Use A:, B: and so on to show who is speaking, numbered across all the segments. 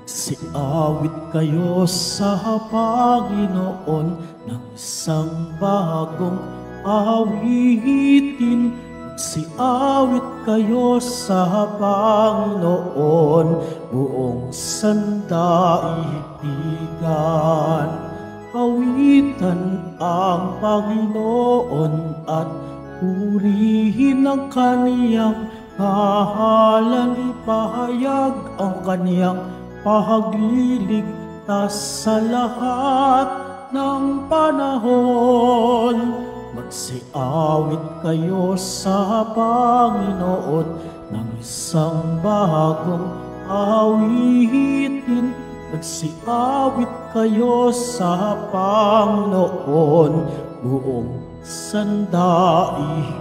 A: Magsiawit kayo sa Panginoon ng isang bagong awitin. Magsiawit kayo sa Panginoon, buong sandaigdigan. Awitan ang Panginoon at purihin ang kaniyang ngalan. Ipahayag ang kaniyang pagliligtas sa lahat ng panahon. Magsiawit kayo sa Panginoon ng isang bagong awitin. Magsiawit kayo sa Panginoon, buong sandaigdigan.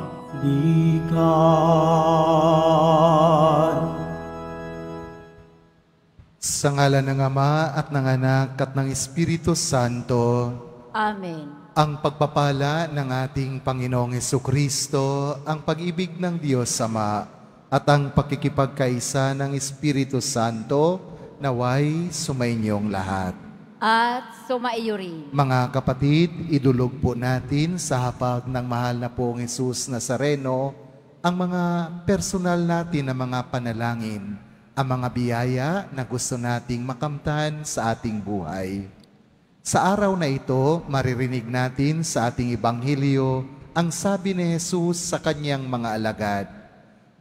B: Sa ngalan ng Ama at ng Anak at ng Espiritu Santo.
C: Amen.
B: Ang pagpapala ng ating Panginoong Hesukristo, ang pag-ibig ng Diyos Ama, at ang pakikipagkaisa ng Espiritu Santo, naway sumainyong lahat.
C: At sumaiyo rin.
B: Mga kapatid, idulog po natin sa hapag ng mahal na pong Jesus Nazareno ang mga personal natin na mga panalangin, ang mga biyaya na gusto nating makamtan sa ating buhay. Sa araw na ito, maririnig natin sa ating Ebanghelyo ang sabi ni Jesus sa kanyang mga alagad.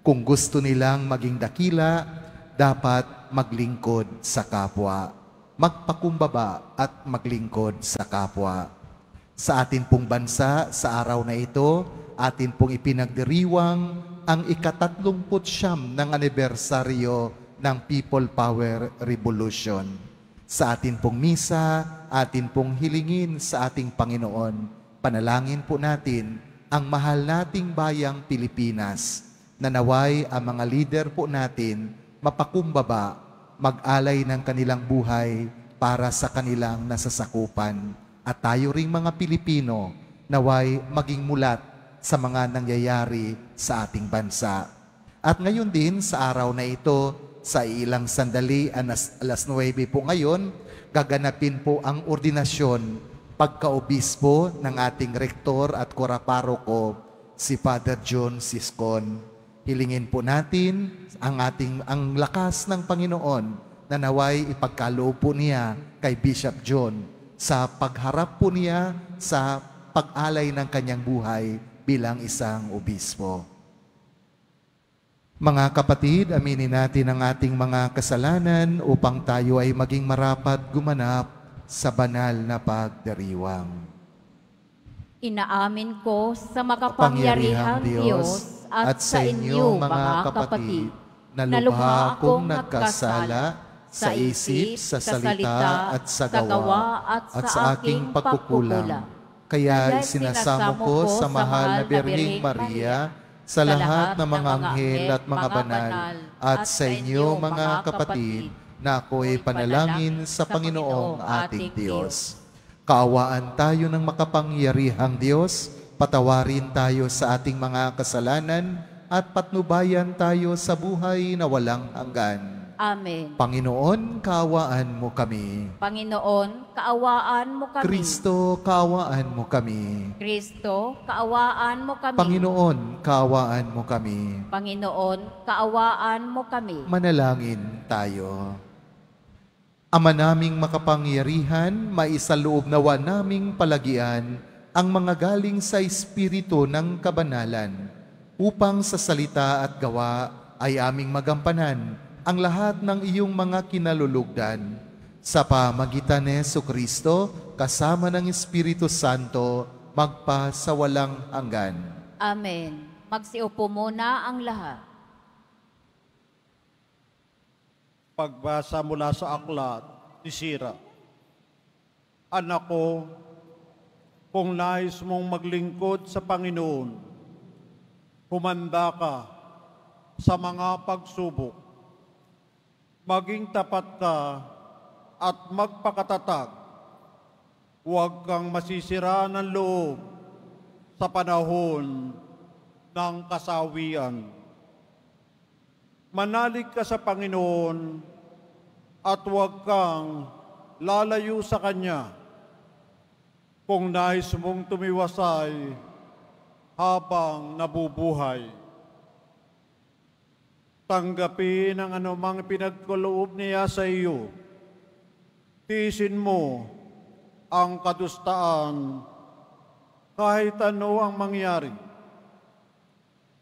B: Kung gusto nilang maging dakila, dapat maglingkod sa kapwa. Magpakumbaba at maglingkod sa kapwa. Sa atin pong bansa, sa araw na ito, atin pong ipinagdiriwang ang ika-39 ng anibersaryo ng People Power Revolution. Sa atin pong misa, atin pong hilingin sa ating Panginoon. Panalangin po natin ang mahal nating bayang Pilipinas, na naway ang mga lider po natin mapakumbaba, mag-alay ng kanilang buhay para sa kanilang nasasakupan. At tayo ring mga Pilipino, naway maging mulat sa mga nangyayari sa ating bansa. At ngayon din sa araw na ito, sa ilang sandali, alas 9 po ngayon, gaganapin po ang ordinasyon, pagkaobispo ng ating rektor at koraparoko, si Father John Siscon. Hilingin po natin ang lakas ng Panginoon na naway ipagkaloob po niya kay Bishop John sa pagharap po niya sa pag-alay ng kanyang buhay bilang isang obispo. Mga kapatid, aminin natin ang ating mga kasalanan upang tayo ay maging marapat gumanap sa banal na pagdiriwang.
C: Inaamin ko sa makapangyarihang Diyos at sa inyo mga kapatid
B: na lubha akong nagkasala sa isip, sa salita at sa gawa at sa aking pagkukulang. Kaya isinasamo ko sa mahal na Birheng Maria, sa lahat ng mga anghel at mga banal, at sa inyo mga kapatid, na ako'y panalangin sa Panginoong ating Diyos. Kaawaan tayo ng makapangyarihang Diyos, patawarin tayo sa ating mga kasalanan, at patnubayan tayo sa buhay na walang hanggan.
C: Amen.
B: Panginoon, kaawaan mo kami.
C: Panginoon, kaawaan mo kami.
B: Kristo, kaawaan mo kami.
C: Kristo, kaawaan mo kami.
B: Panginoon, kaawaan mo kami.
C: Panginoon, kaawaan mo kami.
B: Manalangin tayo. Ama naming makapangyarihan, maisaloob nawa naming palagian ang mga galing sa Espiritu ng kabanalan, upang sa salita at gawa ay aming magampanan ang lahat ng iyong mga kinalulugdan. Sa pamagitan ni Jesucristo, kasama ng Espiritu Santo, magpa sa walang hanggan.
C: Amen. Magsiupo muna ang lahat.
D: Pagbasa mula sa aklat ni Sira. Anak ko, kung nais mong maglingkod sa Panginoon, humanda ka sa mga pagsubok. Maging tapat ka at magpakatatag. Huwag kang masisira ng loob sa panahon ng kasawian. Manalig ka sa Panginoon at huwag kang lalayo sa Kanya kung nais mong tumiwasay habang nabubuhay. Tanggapin ang anumang pinagkaloob niya sa iyo. Tiisin mo ang kadustaan kahit ano ang mangyari.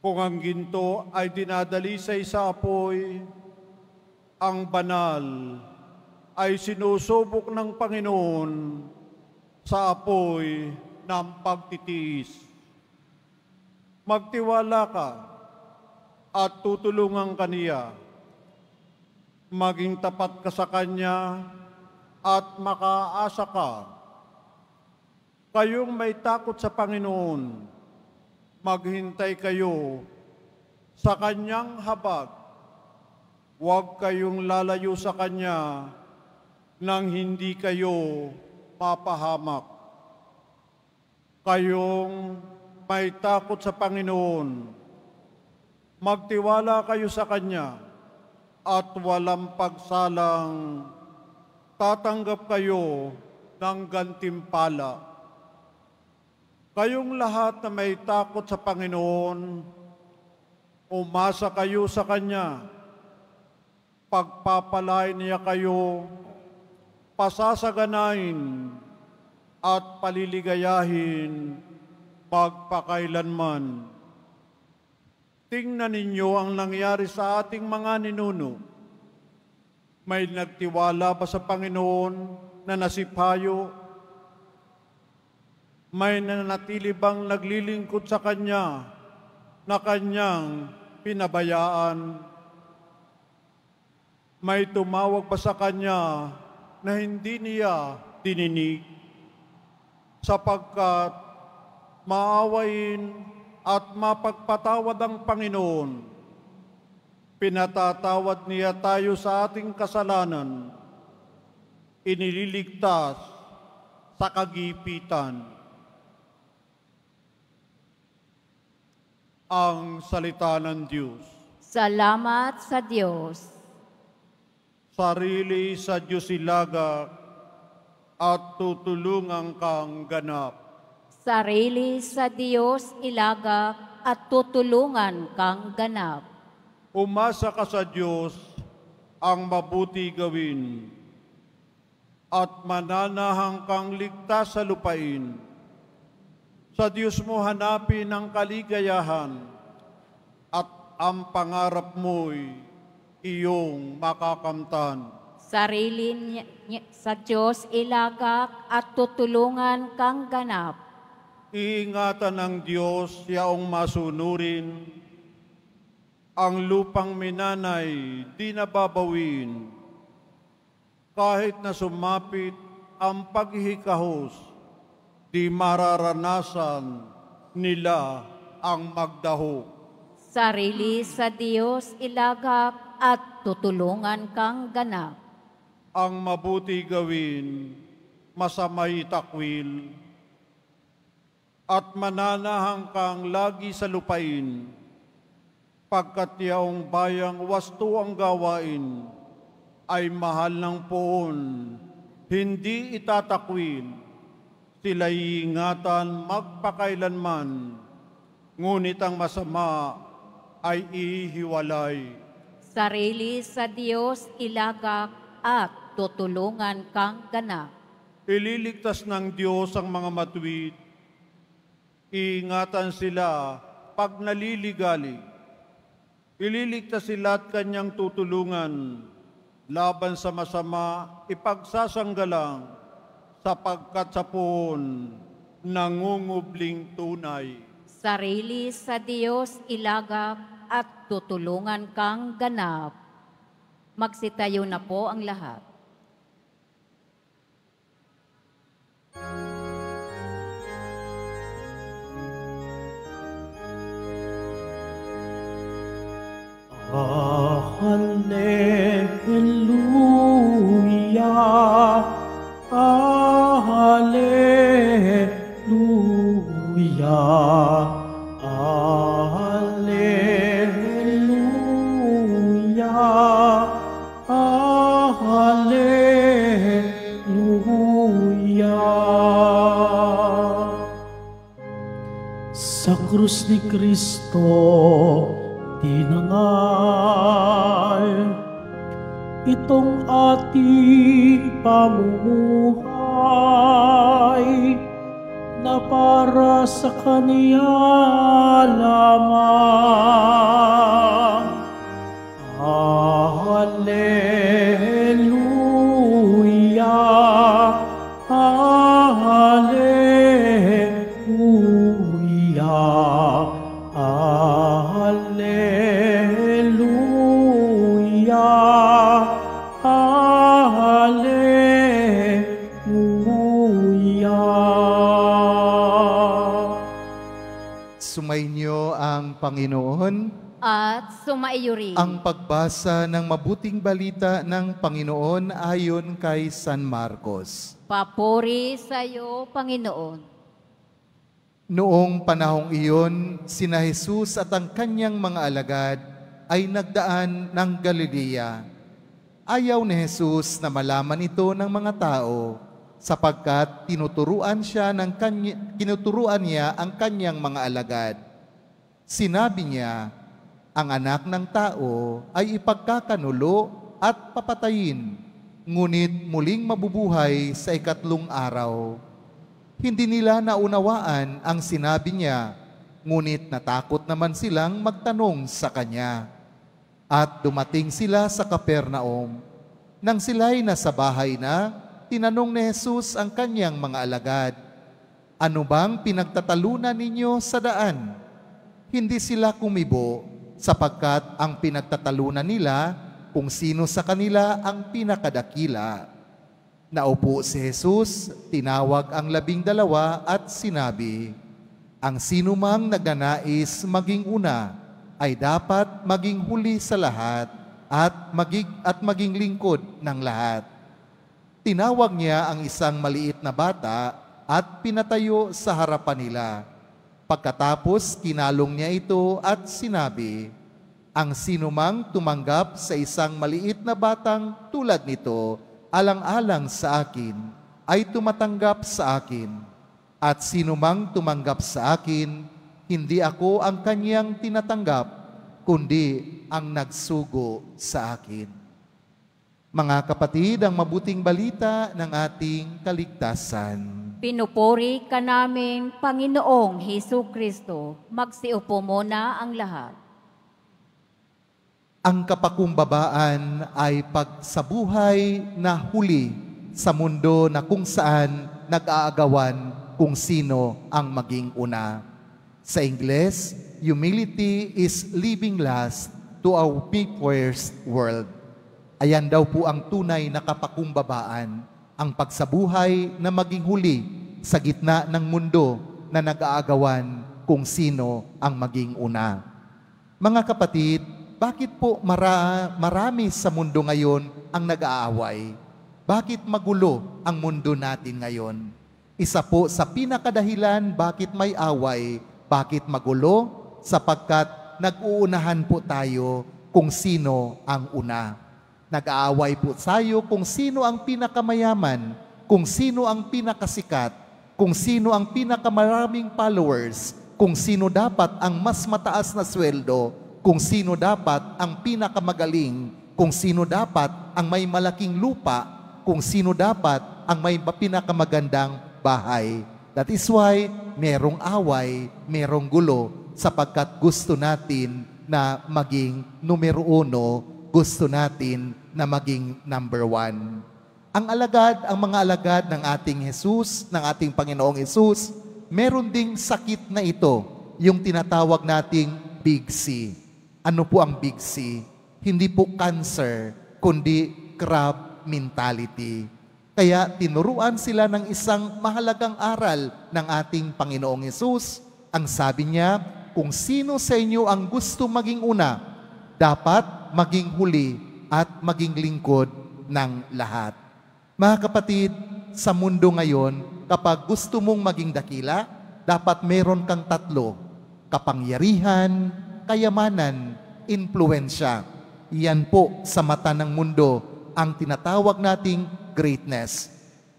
D: Kung ang ginto ay dinadalisay sa apoy, ang banal ay sinusubok ng Panginoon sa apoy ng pagtitiis. Magtiwala ka at tutulungan kaniya. Maging tapat ka sa Kanya at makaasa ka. Kayong may takot sa Panginoon, maghintay kayo sa Kanyang habag. Huwag kayong lalayo sa Kanya nang hindi kayo mapahamak. Kayong may takot sa Panginoon, magtiwala kayo sa Kanya at walang pagsalang tatanggap kayo ng gantimpala. Kayong lahat na may takot sa Panginoon, umasa kayo sa Kanya. Pagpapalain niya kayo, pasasaganain at paliligayahin magpakailanman. Tingnan ninyo ang nangyari sa ating mga ninuno. May nagtiwala ba sa Panginoon na nasipayo? May nanatili bang naglilingkod sa Kanya na Kanyang pinabayaan? May tumawag ba sa Kanya na hindi niya dininig? Sapagkat maawain at mapagpatawad ang Panginoon, pinatatawad niya tayo sa ating kasalanan, inililigtas sa kagipitan. Ang salita ng Diyos.
C: Salamat sa Diyos.
D: Sarili sa Diyos ilagak at tutulungan kang ganap.
C: Sarili sa Diyos ilagak at tutulungan kang ganap.
D: Umasa ka sa Diyos ang mabuti gawin at mananahang kang ligtas sa lupain. Sa Diyos mo hanapin ang kaligayahan at ang pangarap mo'y iyong makakamtan.
C: Sarili sa Diyos ilagak at tutulungan kang ganap.
D: Iingatan ng Diyos yaong masunurin, ang lupang minanay di nababawin. Kahit na sumapit ang paghihikahos, di mararanasan nila ang magdaho.
C: Sarili sa Diyos ilagak at tutulungan kang ganap.
D: Ang mabuti gawin, masamay takwil, at mananahang kang lagi sa lupain, pagkat yaong bayang wasto ang gawain, ay mahal ng poon, hindi itatakwil, sila'y ingatan magpakailanman, ngunit ang masama ay ihiwalay.
C: Sarili sa Diyos ilagak at tutulungan kang ganap.
D: Ililigtas ng Diyos ang mga matuwid, iingatan sila pag naliligali. Ililigtas sila at Kanyang tutulungan, laban sa masama ipagsasanggalang, sapagkat sa poon nangungubling tunay.
C: Sarili sa Diyos ilagak at tutulungan kang ganap. Magsitayo na po ang lahat.
A: Hallelujah, Hallelujah, Hallelujah, Hallelujah. krus ni Kristo tinangal. Itong ating pamumuhay na para sa Kaniya lamang. Hallelujah, Hallelujah, Hallelujah, Hallelujah.
B: Sumainyo ang Panginoon.
C: At sumaiyo rin.
B: Ang pagbasa ng mabuting balita ng Panginoon ayon kay San Marcos.
C: Papuri sa iyo, Panginoon.
B: Noong panahong iyon, sina Jesus at ang kanyang mga alagad ay nagdaan ng Galilea. Ayaw ni Jesus na malaman ito ng mga tao sapagkat tinuturuan niya ang kanyang mga alagad. Sinabi niya, ang anak ng tao ay ipagkakanulo at papatayin, ngunit muling mabubuhay sa ikatlong araw. Hindi nila naunawaan ang sinabi niya, ngunit natakot naman silang magtanong sa kanya. At dumating sila sa Capernaum. Nang sila'y nasa bahay na, tinanong ni Jesus ang kanyang mga alagad, "Ano bang pinagtatalunan ninyo sa daan?" Hindi sila kumibo, sapagkat ang pinagtatalunan nila kung sino sa kanila ang pinakadakila. Naupo si Jesus, tinawag ang 12 at sinabi, "Ang sinumang nagnanais maging una ay dapat maging huli sa lahat at maging lingkod ng lahat." Tinawag niya ang isang maliit na bata at pinatayo sa harapan nila. Pagkatapos, kinalong niya ito at sinabi, "Ang sinumang tumanggap sa isang maliit na batang tulad nito, alang-alang sa akin, ay tumatanggap sa akin. At sinumang tumanggap sa akin, hindi ako ang kanyang tinatanggap, kundi ang nagsugo sa akin." Mga kapatid, ang mabuting balita ng ating kaligtasan.
C: Pinupuri ka namin, Panginoong Hesu Kristo. Magsiupo muna ang lahat.
B: Ang kapakumbabaan ay pagsabuhay na huli sa mundo na kung saan nag-aagawan kung sino ang maging una. Sa Ingles, humility is living last to a first world. Ayan daw po ang tunay na kapakumbabaan, ang pagsabuhay na maging huli sa gitna ng mundo na nag-aagawan kung sino ang maging una. Mga kapatid, bakit po marami sa mundo ngayon ang nag-aaway? Bakit magulo ang mundo natin ngayon? Isa po sa pinakadahilan bakit may away, bakit magulo, sapagkat nag-uunahan po tayo kung sino ang una. Nag-aaway po tayo kung sino ang pinakamayaman, kung sino ang pinakasikat, kung sino ang pinakamaraming followers, kung sino dapat ang mas mataas na sweldo, kung sino dapat ang pinakamagaling, kung sino dapat ang may malaking lupa, kung sino dapat ang may pinakamagandang bahay. That is why merong away, merong gulo, sapagkat gusto natin na maging numero 1, gusto natin na maging number 1. Ang mga alagad ng ating Jesus, ng ating Panginoong Jesus, meron ding sakit na ito, yung tinatawag nating Big C. Ano po ang Big C? Hindi po cancer, kundi crab mentality. Kaya tinuruan sila ng isang mahalagang aral ng ating Panginoong Jesus. Ang sabi niya, kung sino sa inyo ang gusto maging una, dapat maging huli at maging lingkod ng lahat. Mga kapatid, sa mundo ngayon, kapag gusto mong maging dakila, dapat meron kang 3: kapangyarihan, kayamanan, impluensya. Iyan po sa mata ng mundo ang tinatawag nating greatness.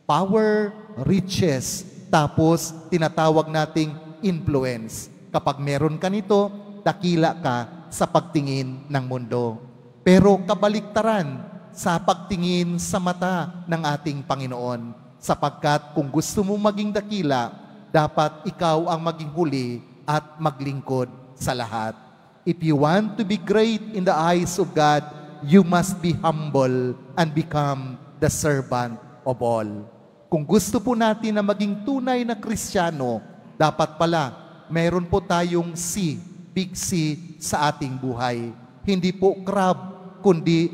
B: Power, riches, tapos tinatawag nating influence. Kapag meron ka nito, dakila ka sa pagtingin ng mundo. Pero kabaliktaran sa pagtingin sa mata ng ating Panginoon. Sapagkat kung gusto mo maging dakila, dapat ikaw ang maging huli at maglingkod sa lahat. If you want to be great in the eyes of God, you must be humble and become the servant of all. Kung gusto po natin na maging tunay na Kristiyano, dapat pala meron po tayong C, big C sa ating buhay. Hindi po crab, kundi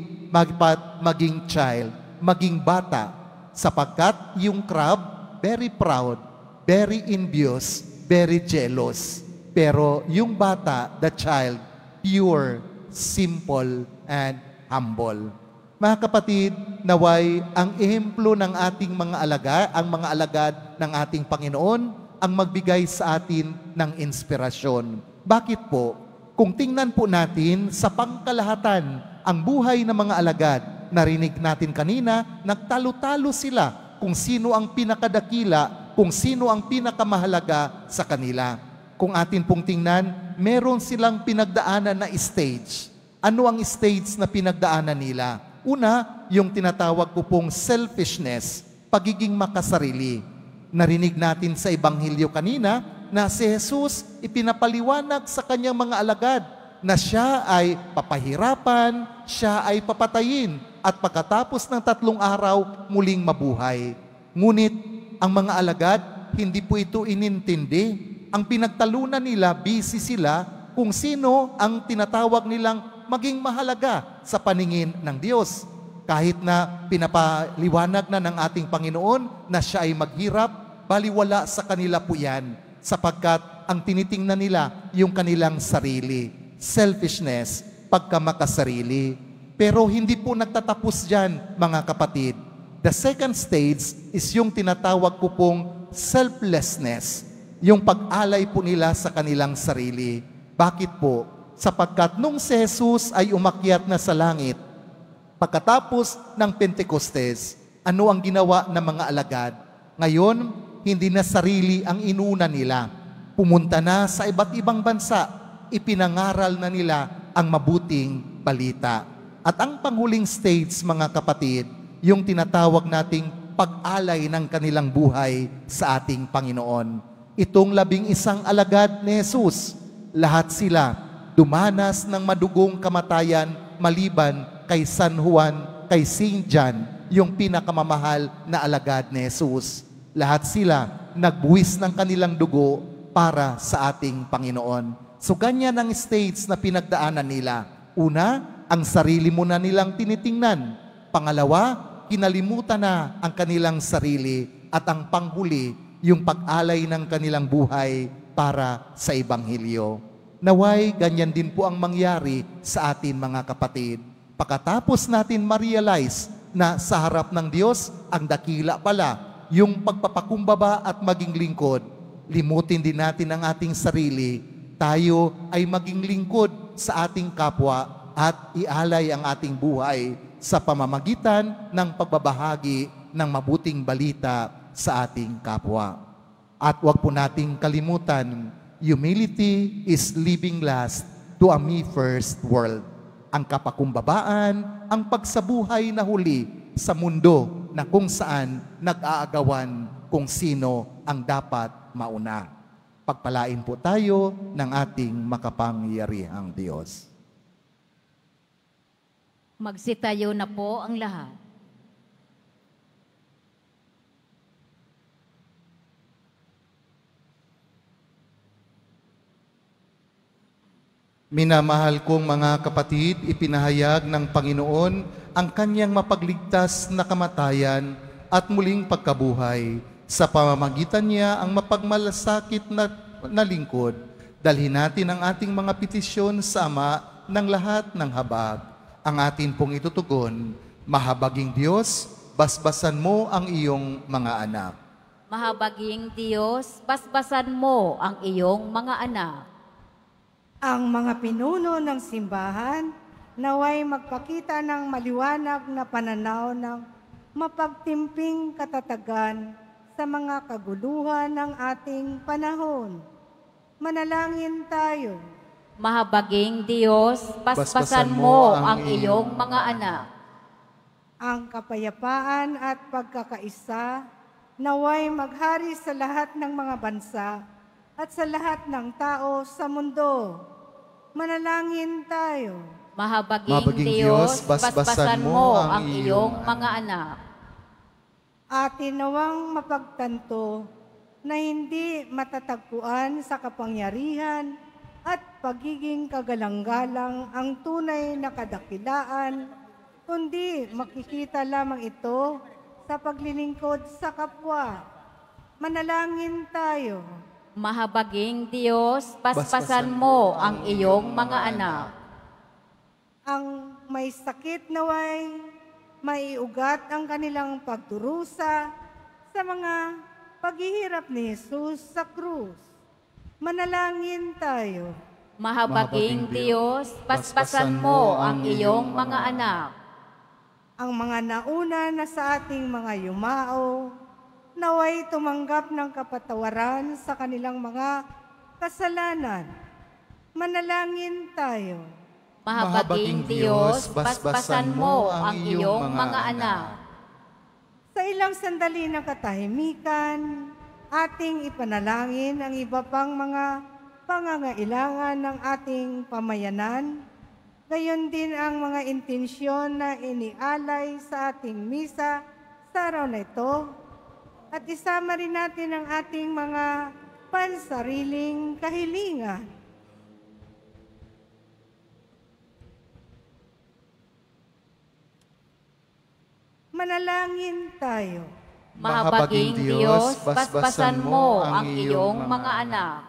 B: maging child, maging bata. Sapagkat yung crab, very proud, very envious, very jealous. Pero yung bata, the child, pure, simple, and humble. Mga kapatid, naway ang ehemplo ng ating ang mga alagad ng ating Panginoon ang magbigay sa atin ng inspirasyon. Bakit po? Kung tingnan po natin sa pangkalahatan ang buhay ng mga alagad, narinig natin kanina, nagtalo-talo sila kung sino ang pinakadakila, kung sino ang pinakamahalaga sa kanila. Kung atin pong tingnan, meron silang pinagdaanan na stage. Ano ang stage na pinagdaanan nila? Una, yung tinatawag ko pong selfishness, pagiging makasarili. Narinig natin sa Ebanghelyo kanina na si Jesus ipinapaliwanag sa kanyang mga alagad na siya ay papahirapan, siya ay papatayin, at pagkatapos ng 3 araw, muling mabuhay. Ngunit ang mga alagad, hindi po ito inintindi. Ang pinagtalunan nila, busy sila kung sino ang tinatawag nilang maging mahalaga sa paningin ng Diyos. Kahit na pinapaliwanag na ng ating Panginoon na siya ay maghirap, baliwala sa kanila po yan, sapagkat ang tinitingnan nila yung kanilang sarili. Selfishness, pagkamakasarili. Pero hindi po nagtatapos dyan, mga kapatid. The second stage is yung tinatawag ko pong selflessness, yung pag-alay po nila sa kanilang sarili. Bakit po? Sapagkat nung si Jesus ay umakyat na sa langit, pagkatapos ng Pentecostes, ano ang ginawa ng mga alagad? Ngayon, hindi na sarili ang inuna nila. Pumunta na sa iba't ibang bansa, ipinangaral na nila ang mabuting balita. At ang panghuling stage, mga kapatid, yung tinatawag nating pag-alay ng kanilang buhay sa ating Panginoon. Itong 11 alagad ni Jesus, lahat sila dumanas ng madugong kamatayan maliban kay San Juan, kay Saint John, yung pinakamamahal na alagad ni Jesus. Lahat sila nagbuwis ng kanilang dugo para sa ating Panginoon. So ganyan ang stage na pinagdaanan nila. Una, ang sarili muna nilang tinitingnan. Pangalawa, kinalimutan na ang kanilang sarili. At ang panghuli, yung pag-alay ng kanilang buhay para sa Ebanghelyo. Naway, ganyan din po ang mangyari sa atin, mga kapatid. Pagkatapos natin ma-realize na sa harap ng Diyos, ang dakila pala, yung pagpapakumbaba at maging lingkod, limutin din natin ang ating sarili. Tayo ay maging lingkod sa ating kapwa at ialay ang ating buhay sa pamamagitan ng pagbabahagi ng mabuting balita sa ating kapwa. At huwag po nating kalimutan, humility is living last to a me first world. Ang kapakumbabaan, ang pagsabuhay na huli sa mundo na kung saan nag-aagawan kung sino ang dapat mauna. Pagpalain po tayo ng ating makapangyarihang Diyos.
C: Magsitayo na po ang lahat.
B: Minamahal kong mga kapatid, ipinahayag ng Panginoon ang kanyang mapagligtas na kamatayan at muling pagkabuhay. Sa pamamagitan niya ang mapagmalasakit na lingkod. Dalhin natin ang ating mga petisyon sa Ama ng lahat ng habag. Ang atin pong itutugon, mahabaging Diyos, basbasan mo ang iyong mga anak.
C: Mahabaging Diyos, basbasan mo ang iyong mga anak.
E: Ang mga pinuno ng simbahan naway magpakita ng maliwanag na pananaw ng mapagtimping katatagan sa mga kaguluhan ng ating panahon. Manalangin tayo.
C: Mahabaging Diyos, paspasan mo ang iyong mga anak.
E: Ang kapayapaan at pagkakaisa naway maghari sa lahat ng mga bansa at sa lahat ng tao sa mundo. Manalangin tayo.
C: Mahabaging Diyos, paspasan mo ang iyong mga anak.
E: Atin nawang mapagtanto na hindi matatagpuan sa kapangyarihan at pagiging kagalang-galang ang tunay na kadakilaan, kundi makikita lamang ito sa paglilingkod sa kapwa. Manalangin tayo.
C: Mahabaging Diyos, paspasan mo ang iyong mga anak.
E: Ang may sakit naway maiugat ang kanilang pagdurusa sa mga paghihirap ni Jesus sa krus. Manalangin tayo.
C: Mahabaging Diyos, paspasan mo ang iyong mga anak.
E: Ang mga nauna na sa ating mga yumao, naway tumanggap ng kapatawaran sa kanilang mga kasalanan. Manalangin tayo.
C: Mahabaging Diyos, paspasan mo ang iyong mga anak.
E: Sa ilang sandali ng katahimikan, ating ipanalangin ang iba pang mga pangangailangan ng ating pamayanan, gayon din ang mga intensyon na inialay sa ating misa sa araw na ito, at isama rin natin ang ating mga pansariling kahilingan. Manalangin tayo.
C: Mahabaging Diyos, paspasan mo ang iyong mga anak.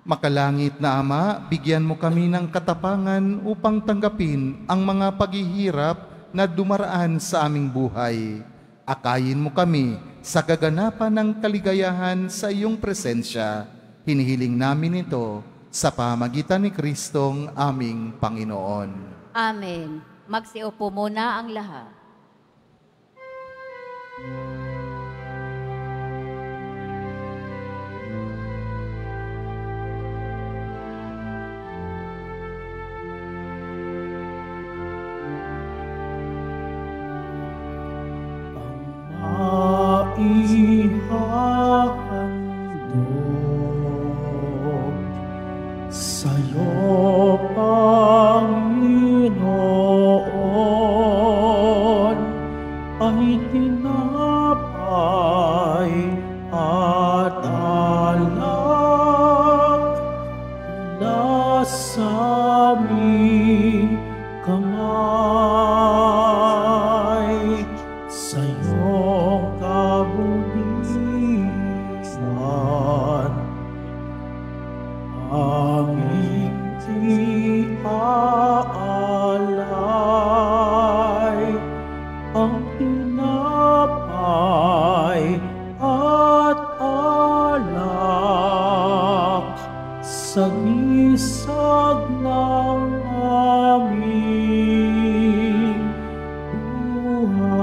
B: Makalangit na Ama, bigyan mo kami ng katapangan upang tanggapin ang mga paghihirap na dumaraan sa aming buhay. Akayin mo kami sa kaganapan ng kaligayahan sa iyong presensya. Hinihiling namin ito sa pamagitan ni Kristong aming Panginoon.
C: Amen. Magsiupo muna ang lahat.
A: Ihahandog sa'yo, Panginoon, ay tinapay at alak na sa aming kamay. Sa'yo kabulisan, aming iaalay, ang tinapay at alak sa isag ng aming buhay.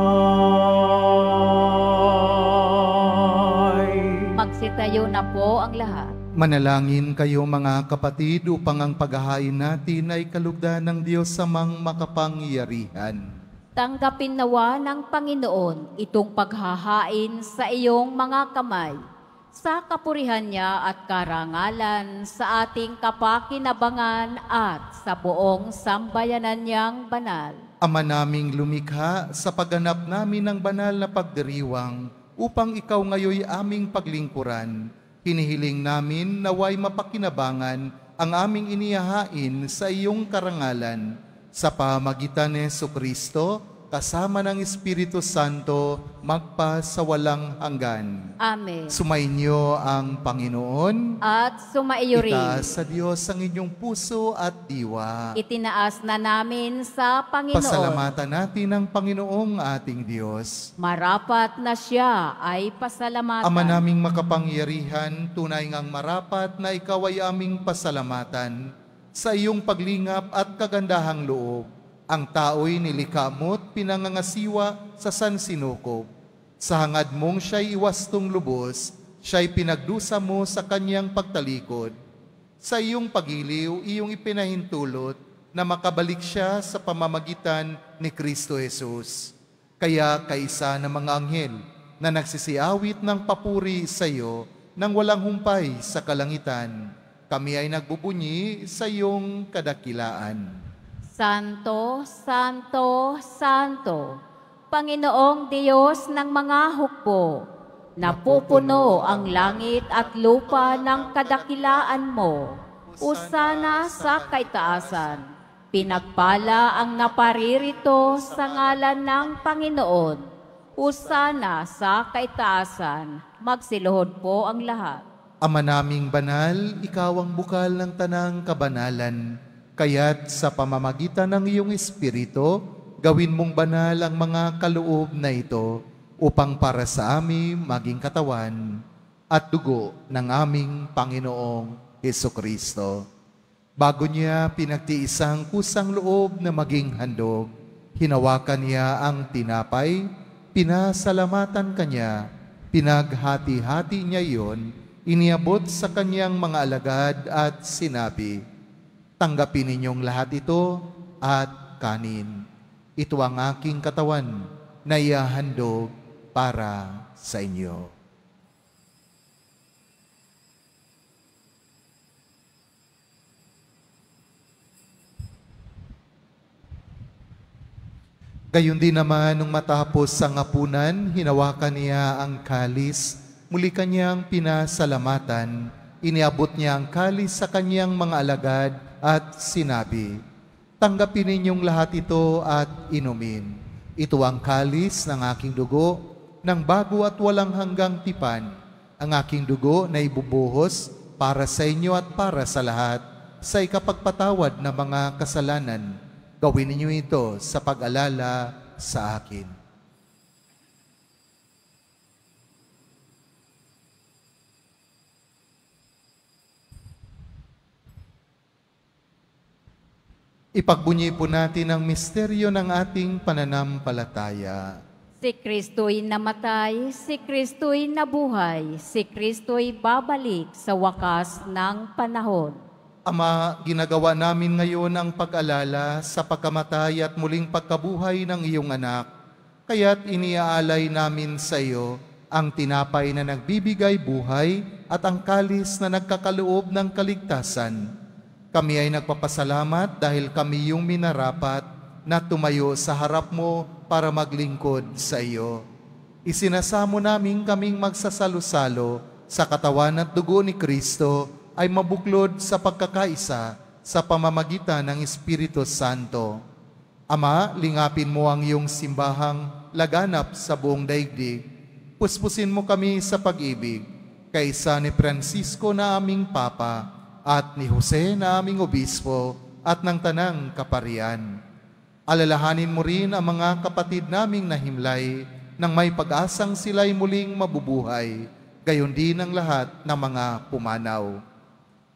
C: Magsitayo na po ang lahat.
B: Manalangin kayo mga kapatid upang ang paghahain natin ay kalugdan ng Diyos samang makapangyarihan.
C: Tanggapin nawa ng Panginoon itong paghahain sa iyong mga kamay, sa kapurihan niya at karangalan sa ating kapakinabangan at sa buong sambayanan niyang banal.
B: Ama naming lumikha, sa pagganap namin ng banal na pagdiriwang, upang ikaw ngayoy aming paglingkuran, hinihiling namin naway mapakinabangan ang aming inihahain sa iyong karangalan, sa pamagitan ni Jesucristo, kasama ng Espiritu Santo, magpa sa walang hanggan.
C: Amen.
B: Sumainyo ang Panginoon.
C: At sumaiyo rin.
B: Itaas sa Diyos ang inyong puso at diwa.
C: Itinaas na namin sa Panginoon.
B: Pasalamatan natin ang Panginoong ating Diyos.
C: Marapat na siya ay pasalamatan.
B: Ama naming makapangyarihan, tunay ngang marapat na ikaw ay aming pasalamatan sa iyong paglingap at kagandahang loob. Ang tao'y nilikha mo't pinangangasiwa sa sansinukob. Sa hangad mong siya'y iwastong lubos, siya'y pinagdusa mo sa kanyang pagtalikod. Sa iyong pagiliw, iyong ipinahintulot na makabalik siya sa pamamagitan ni Kristo Jesus. Kaya kaisa ng mga anghel na nagsisiawit ng papuri sa iyo nang walang humpay sa kalangitan, kami ay nagbubunyi sa iyong kadakilaan.
C: Santo, Santo, Santo, Panginoong Diyos ng mga hukbo, napupuno ang langit at lupa ng kadakilaan mo. Usana sa kaitaasan. Pinagpala ang naparirito sa ngalan ng Panginoon. Usana sa kaitaasan. Magsiluhod po ang lahat.
B: Ama naming banal, ikaw ang bukal ng tanang kabanalan. Kaya't sa pamamagitan ng iyong Espiritu, gawin mong banal ang mga kaloob na ito upang para sa amin maging katawan at dugo ng aming Panginoong Hesukristo. Bago niya pinagtiisang kusang loob na maging handog, hinawakan niya ang tinapay, pinasalamatan kanya, pinaghati-hati niya iyon, iniabot sa kanyang mga alagad at sinabi, "Tanggapin ninyong lahat ito at kanin. Ito ang aking katawan na ihahandog para sa inyo." Gayon din naman nung matapos ang hapunan, hinawakan niya ang kalis, muli kanyang pinasalamatan, iniabot niya ang kalis sa kanyang mga alagad at sinabi, "Tanggapin ninyong lahat ito at inumin. Ito ang kalis ng aking dugo, ng bago at walang hanggang tipan, ang aking dugo na ibubuhos para sa inyo at para sa lahat, sa ikapagpatawad ng mga kasalanan. Gawin ninyo ito sa pag-alala sa akin." Ipagbunyi po natin ang misteryo ng ating pananampalataya.
C: Si Kristo'y namatay, si Kristo'y nabuhay, si Kristo'y babalik sa wakas ng panahon.
B: Ama, ginagawa namin ngayon ang pag-alala sa pagkamatay at muling pagkabuhay ng iyong anak. Kaya't iniaalay namin sa iyo ang tinapay na nagbibigay buhay at ang kalis na nagkakaloob ng kaligtasan. Kami ay nagpapasalamat dahil kami yung minarapat na tumayo sa harap mo para maglingkod sa iyo. Isinasamo namin kaming magsasalo-salo sa katawan at dugo ni Kristo ay mabuklod sa pagkakaisa sa pamamagitan ng Espiritu Santo. Ama, lingapin mo ang iyong simbahang laganap sa buong daigdig. Puspusin mo kami sa pag-ibig, kaisa ni Francisco na aming Papa at ni Jose na aming Obispo at ng Tanang Kaparian. Alalahanin mo rin ang mga kapatid naming nahimlay nang may pag-asang sila'y muling mabubuhay, gayon din ang lahat ng mga pumanaw.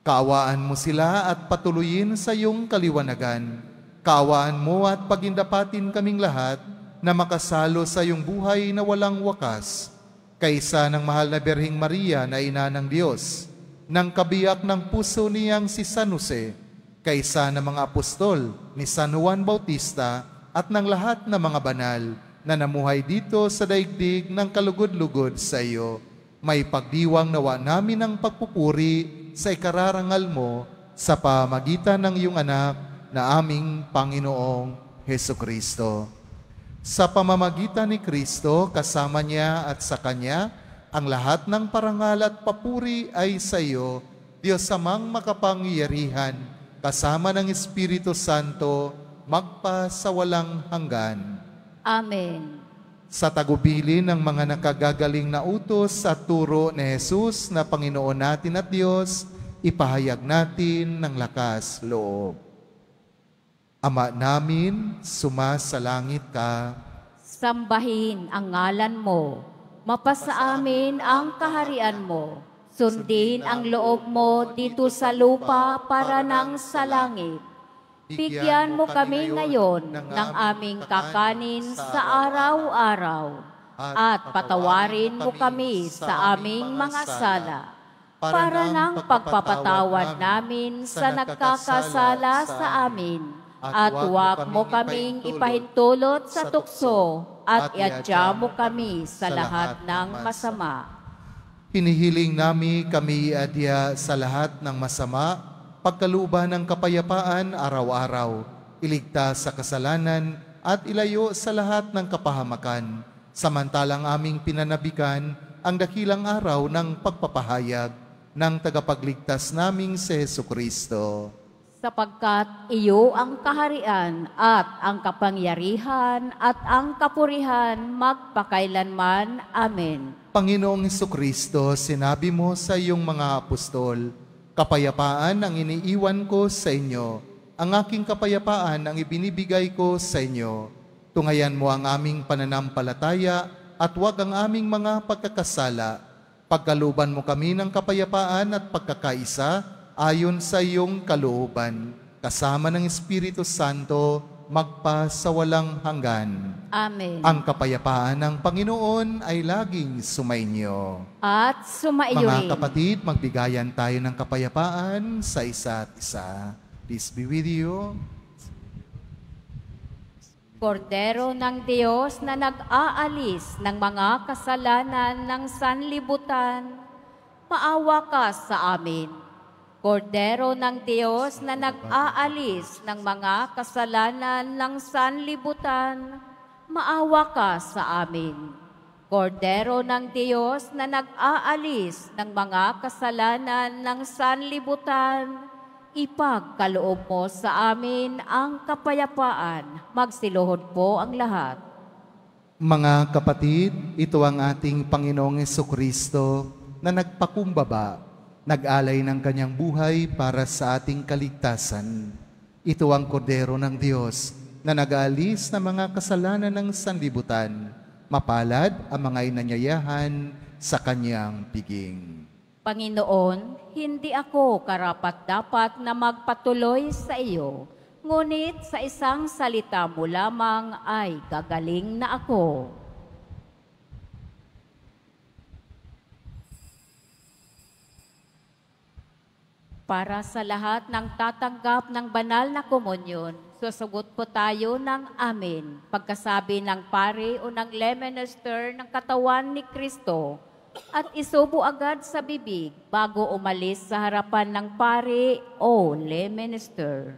B: Kaawaan mo sila at patuloyin sa iyong kaliwanagan. Kaawaan mo at pagindapatin kaming lahat na makasalo sa iyong buhay na walang wakas. Kaisa ng mahal na Birheng Maria na ina ng Diyos, ng kabiyak ng puso niyang si San Jose, kaisa ng mga apostol ni San Juan Bautista at ng lahat ng mga banal na namuhay dito sa daigdig ng kalugod-lugod sa iyo, may pagdiwang nawa namin ang pagpupuri sa ikararangal mo sa pamagitan ng iyong anak na aming Panginoong Hesukristo. Sa pamamagitan ni Kristo, kasama niya at sa Kanya, ang lahat ng parangal at papuri ay sa iyo, Diyos Amang makapangyarihan, kasama ng Espiritu Santo, magpa sa walang hanggan.
C: Amen.
B: Sa tagubilin ng mga nakagagaling na utos sa turo ni Jesus na Panginoon natin at Diyos, ipahayag natin ng lakas loob. Ama namin, sumasalangit ka.
C: Sambahin ang ngalan mo. Mapasa amin ang kaharian mo. Sundin ang loob mo dito sa lupa para nang sa langit. Bigyan mo kami ngayon ng aming kakanin sa araw-araw at patawarin mo kami sa aming mga sala para ng pagpapatawad namin sa nagkakasala sa amin. At huwag mo kaming ipahintulot sa tukso at iadya mo kami sa lahat ng masama.
B: Hinihiling nami kami iadya sa lahat ng masama, pagkaluban ng kapayapaan araw-araw, iligtas sa kasalanan at ilayo sa lahat ng kapahamakan, samantalang aming pinanabikan ang dakilang araw ng pagpapahayag ng tagapagligtas naming si Jesucristo.
C: Sapagkat iyo ang kaharian at ang kapangyarihan at ang kapurihan magpakailanman. Amen.
B: Panginoong Jesucristo, sinabi mo sa iyong mga apostol, kapayapaan ang iniiwan ko sa inyo, ang aking kapayapaan ang ibinibigay ko sa inyo. Tungayan mo ang aming pananampalataya at huwag ang aming mga pagkakasala. Pagkaluban mo kami ng kapayapaan at pagkakaisa ayon sa iyong kalooban, kasama ng Espiritu Santo, magpa sa walang hanggan.
C: Amen.
B: Ang kapayapaan ng Panginoon ay laging sumainyo.
C: At sumaiyo rin.
B: Mga kapatid, magbigayan tayo ng kapayapaan sa isa't isa. Peace be with you.
C: Kordero ng Diyos na nag-aalis ng mga kasalanan ng sanlibutan, maawa ka sa amin. Kordero ng Diyos na nag-aalis ng mga kasalanan ng sanlibutan, maawa ka sa amin. Kordero ng Diyos na nag-aalis ng mga kasalanan ng sanlibutan, ipagkaloob mo sa amin ang kapayapaan. Magsiluhod po ang lahat.
B: Mga kapatid, ito ang ating Panginoong Jesucristo na nagpakumbaba, nag-alay ng kanyang buhay para sa ating kaligtasan. Ito ang kordero ng Diyos na nag-aalis ng mga kasalanan ng sanlibutan. Mapalad ang mga inanyayahan sa kanyang piging.
C: Panginoon, hindi ako karapat-dapat na magpatuloy sa iyo, ngunit sa isang salita mo lamang ay gagaling na ako. Para sa lahat ng tatanggap ng banal na komunyon, susugot po tayo ng amen. Pagkasabi ng pare o ng lay minister ng katawan ni Kristo, at isubo agad sa bibig bago umalis sa harapan ng pare o lay minister.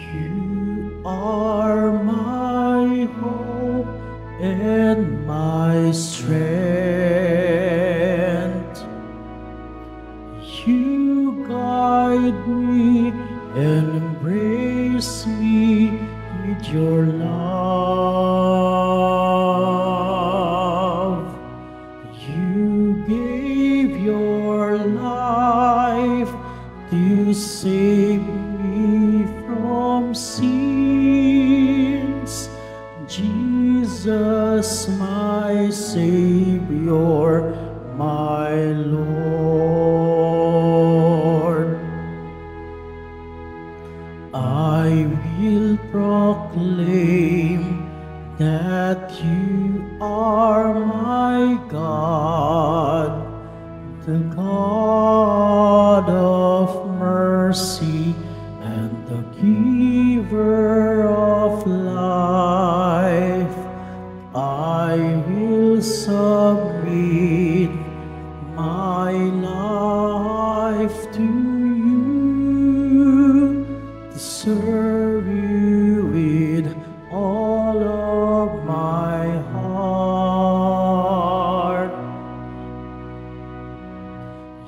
A: You are my hope and my strength. You guide me and embrace me with your love. You gave your life to save me from sins. Jesus, my Savior, my Lord. I will proclaim that you are my God, the God of mercy and the giver of life. I will submit my life to you, to serve you with all of my heart.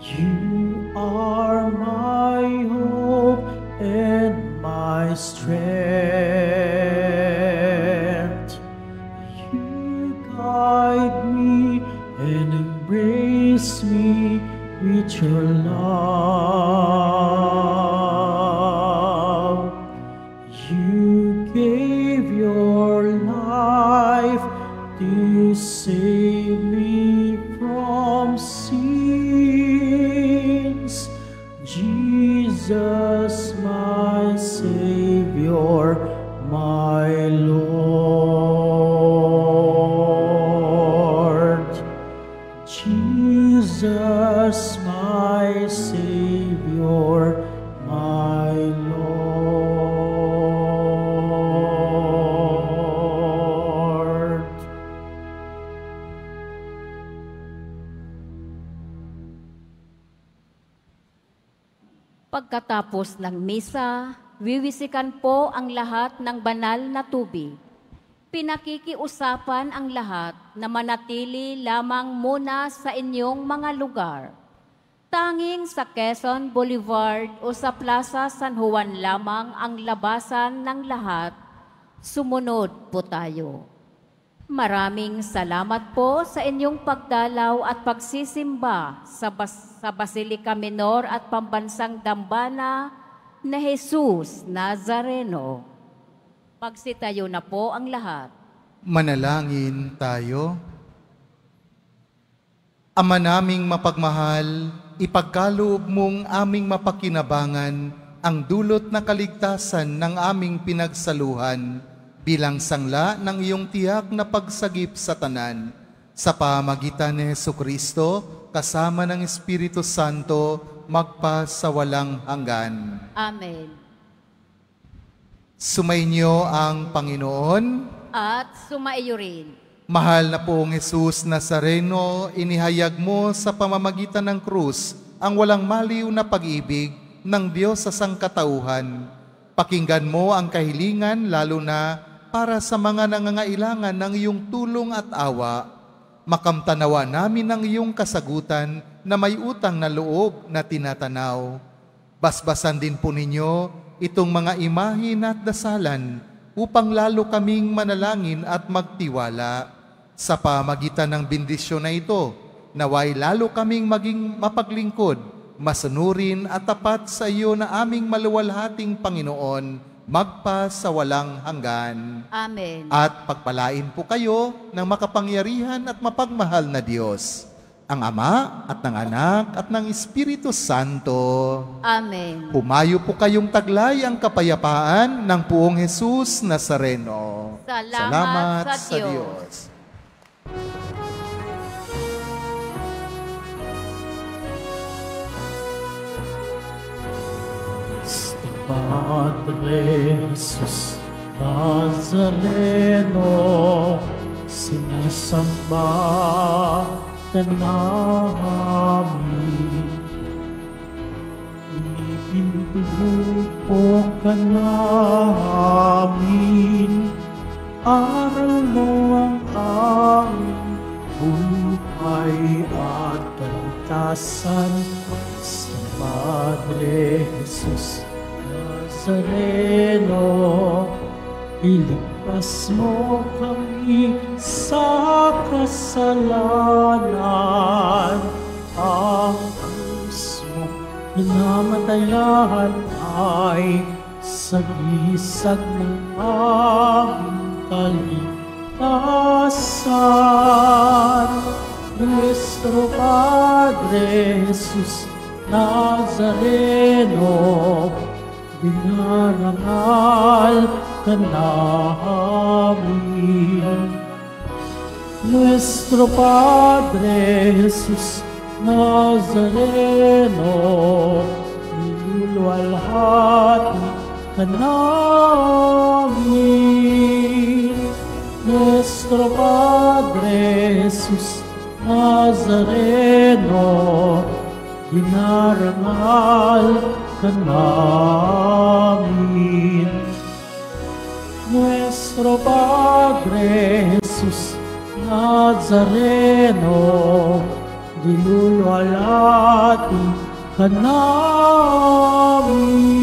A: You are my hope and my strength. You guide me and embrace me with your love. You gave your life to save me from sins. Jesus, Jesus, my Savior, my Lord.
C: Pagkatapos ng misa, wiwisikan po ang lahat ng banal na tubig. Pinakikiusapan ang lahat na manatili lamang muna sa inyong mga lugar. Tanging sa Quezon Boulevard o sa Plaza San Juan lamang ang labasan ng lahat. Sumunod po tayo. Maraming salamat po sa inyong pagdalaw at pagsisimba sa Basilica Minor at Pambansang Dambana na Jesus Nazareno. Pagsitayo na po ang lahat.
B: Manalangin tayo. Ama naming mapagmahal, ipagkaloob mong aming mapakinabangan ang dulot na kaligtasan ng aming pinagsaluhan bilang sangla ng iyong tiyak na pagsagip sa tanan. Sa pamagitan ni Jesucristo, kasama ng Espiritu Santo, magpa sa walang hanggan.
C: Amen.
B: Sumainyo ang Panginoon.
C: At sumaiyo rin.
B: Mahal na poong Jesus Nazareno, inihayag mo sa pamamagitan ng krus ang walang maliw na pag-ibig ng Diyos sa sangkatauhan. Pakinggan mo ang kahilingan lalo na para sa mga nangangailangan ng iyong tulong at awa. Makamtanawa namin ang iyong kasagutan na may utang na loob na tinatanaw. Basbasan din po ninyo itong mga imahin at dasalan upang lalo kaming manalangin at magtiwala. Sa pamagitan ng bendisyon na ito, naway lalo kaming maging mapaglingkod, masunurin at tapat sa iyo na aming maluwalhating Panginoon, magpa sa walang hanggan.
C: Amen.
B: At pagpalain po kayo ng makapangyarihan at mapagmahal na Diyos, ang Ama at ng Anak at ng Espiritu Santo.
C: Amen.
B: Humayo po kayong taglay ang kapayapaan ng poong Jesus Nazareno.
C: Salamat sa Diyos.
A: Padre Jesus Nazareno, sinasamba ka namin. Ipintuho ka namin, aral mo ang aming buhay at kaligtasan. Sa Padre Jesus Nazareno, iligtas mo kami sa kasalanan. Ang krus mo namatayan ay sagisag ng aming kaligtasan. Nuestro Padre Jesus Nazareno, dinarangal ka namin. Nuestro Padre Jesus Nazareno, niluluwalhati ka namin. Nuestro Padre Jesus Nazareno, dinarangal ka namin. Nuestro Padre Jesus Nazareno, diluluwalhati ka namin.